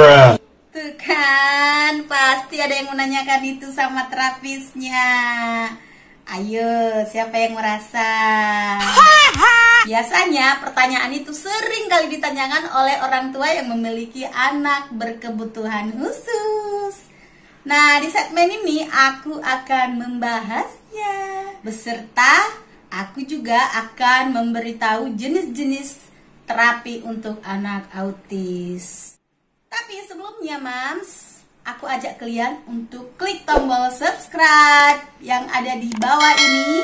Tuh kan, pasti ada yang menanyakan itu sama terapisnya. Ayo, siapa yang merasa? Biasanya pertanyaan itu sering kali ditanyakan oleh orang tua yang memiliki anak berkebutuhan khusus. Nah, di segmen ini aku akan membahasnya. Beserta aku juga akan memberitahu jenis-jenis terapi untuk anak autis. Tapi sebelumnya, Mams, aku ajak kalian untuk klik tombol subscribe yang ada di bawah ini,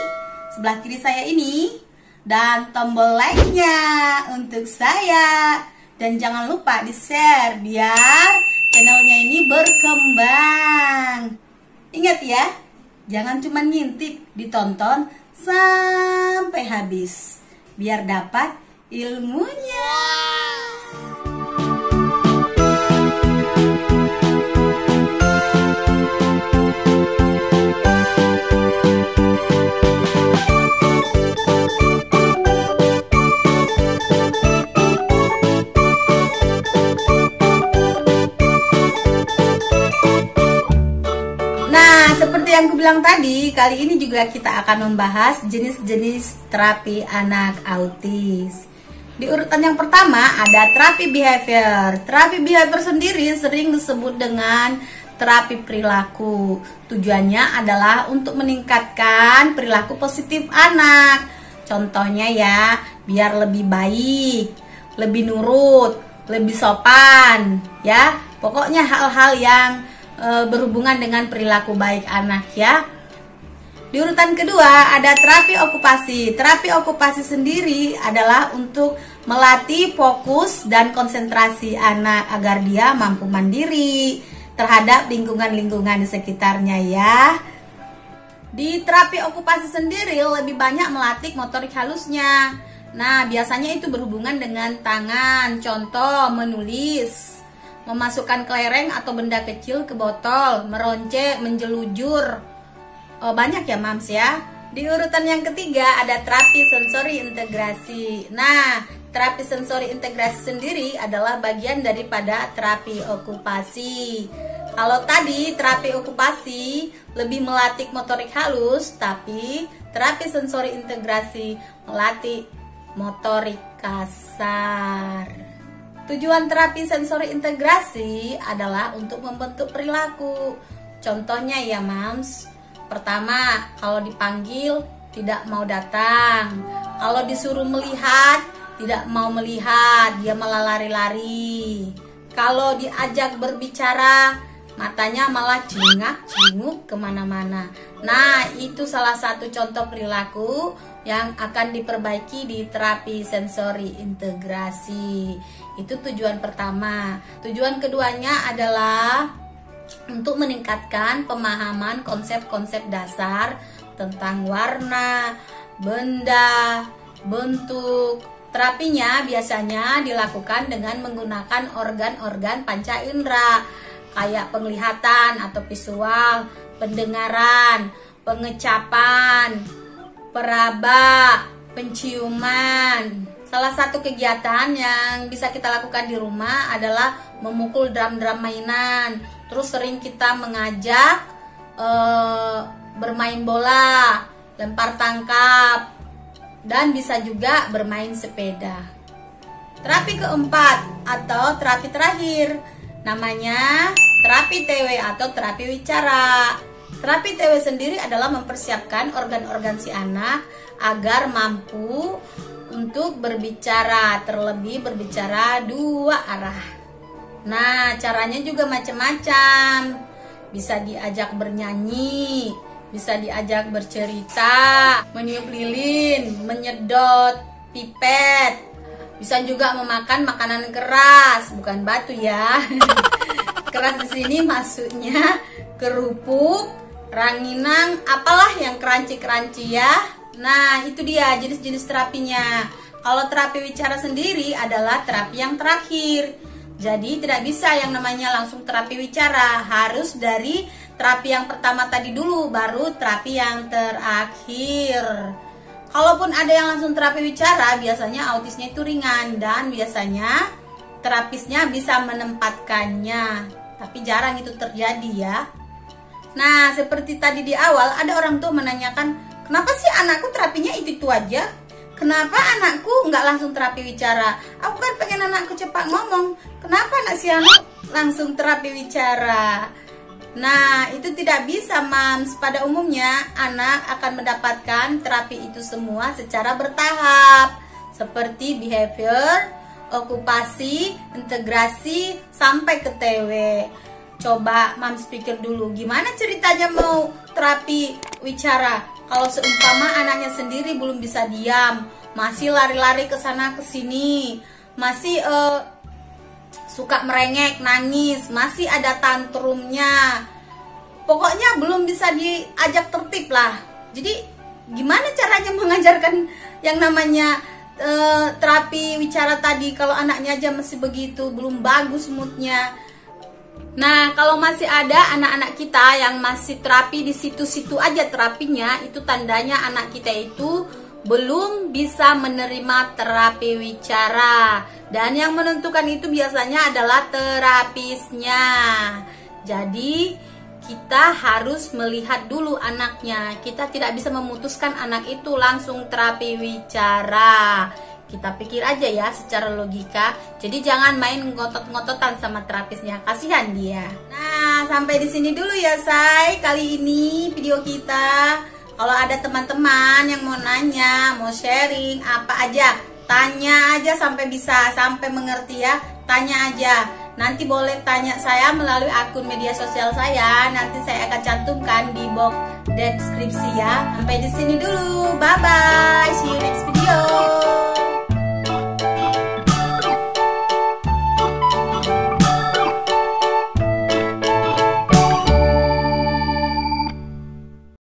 sebelah kiri saya ini, dan tombol like-nya untuk saya. Dan jangan lupa di-share biar channelnya ini berkembang. Ingat ya, jangan cuma ngintip, ditonton sampai habis biar dapat ilmunya. Seperti yang aku bilang tadi, kali ini juga kita akan membahas jenis-jenis terapi anak autis. Di urutan yang pertama ada terapi behavior. Terapi behavior sendiri sering disebut dengan terapi perilaku. Tujuannya adalah untuk meningkatkan perilaku positif anak. Contohnya ya, biar lebih baik, lebih nurut, lebih sopan, ya. Pokoknya hal-hal yang berhubungan dengan perilaku baik anak ya. Di urutan kedua ada terapi okupasi. Terapi okupasi sendiri adalah untuk melatih fokus dan konsentrasi anak agar dia mampu mandiri terhadap lingkungan-lingkungan di sekitarnya ya. Di terapi okupasi sendiri lebih banyak melatih motorik halusnya. Nah, biasanya itu berhubungan dengan tangan. Contoh, menulis, memasukkan kelereng atau benda kecil ke botol, meronce, menjelujur. Banyak ya Mams ya. Di urutan yang ketiga ada terapi sensori integrasi. Nah, terapi sensori integrasi sendiri adalah bagian daripada terapi okupasi. Kalau tadi terapi okupasi lebih melatih motorik halus, tapi terapi sensori integrasi melatih motorik kasar. Tujuan terapi sensori integrasi adalah untuk membentuk perilaku. Contohnya ya Mams, pertama kalau dipanggil tidak mau datang. Kalau disuruh melihat tidak mau melihat, dia malah lari-lari. Kalau diajak berbicara, matanya malah cingak-cinguk kemana-mana. Nah, itu salah satu contoh perilaku yang akan diperbaiki di terapi sensori integrasi. Itu tujuan pertama. Tujuan keduanya adalah untuk meningkatkan pemahaman konsep-konsep dasar tentang warna, benda, bentuk. Terapinya biasanya dilakukan dengan menggunakan organ-organ panca indera kayak penglihatan atau visual, pendengaran, pengecapan, peraba, penciuman. Salah satu kegiatan yang bisa kita lakukan di rumah adalah memukul drum-drum mainan. Terus sering kita mengajak bermain bola, lempar tangkap, dan bisa juga bermain sepeda. Terapi keempat atau terapi terakhir namanya terapi TW atau terapi wicara. Terapi TW sendiri adalah mempersiapkan organ-organ si anak agar mampu untuk berbicara, terlebih berbicara dua arah. Nah, caranya juga macam-macam. Bisa diajak bernyanyi, bisa diajak bercerita, meniup lilin, menyedot pipet. Bisa juga memakan makanan keras, bukan batu ya. Keras di sini maksudnya kerupuk, ranginang, apalah yang crunchy-crunchy ya. Nah, itu dia jenis-jenis terapinya. Kalau terapi wicara sendiri adalah terapi yang terakhir. Jadi tidak bisa yang namanya langsung terapi wicara, harus dari terapi yang pertama tadi dulu, baru terapi yang terakhir. Kalaupun ada yang langsung terapi wicara, biasanya autisnya itu ringan dan biasanya terapisnya bisa menempatkannya. Tapi jarang itu terjadi ya. Nah, seperti tadi di awal ada orang tua menanyakan, kenapa sih anakku terapinya itu aja? Kenapa anakku nggak langsung terapi wicara? Aku kan pengen anakku cepat ngomong. Kenapa anak si anu langsung terapi wicara? Nah, itu tidak bisa, Mams. Pada umumnya, anak akan mendapatkan terapi itu semua secara bertahap. Seperti behavior, okupasi, integrasi, sampai ke TW. Coba Mams pikir dulu, gimana ceritanya mau terapi wicara kalau seumpama anaknya sendiri belum bisa diam, masih lari-lari ke sana ke sini, masih suka merengek, nangis, masih ada tantrumnya. Pokoknya belum bisa diajak tertib lah. Jadi gimana caranya mengajarkan yang namanya terapi wicara tadi kalau anaknya aja masih begitu, belum bagus moodnya. Nah, kalau masih ada anak-anak kita yang masih terapi di situ-situ aja terapinya, itu tandanya anak kita itu belum bisa menerima terapi wicara. Dan yang menentukan itu biasanya adalah terapisnya. Jadi, kita harus melihat dulu anaknya. Kita tidak bisa memutuskan anak itu langsung terapi wicara. Kita pikir aja ya secara logika. Jadi jangan main ngotot-ngototan sama terapisnya, kasihan dia. Nah, sampai di sini dulu ya, say. Kali ini video kita. Kalau ada teman-teman yang mau nanya, mau sharing apa aja, tanya aja sampai bisa, sampai mengerti ya. Tanya aja. Nanti boleh tanya saya melalui akun media sosial saya. Nanti saya akan cantumkan di box deskripsi ya. Sampai di sini dulu. Bye bye.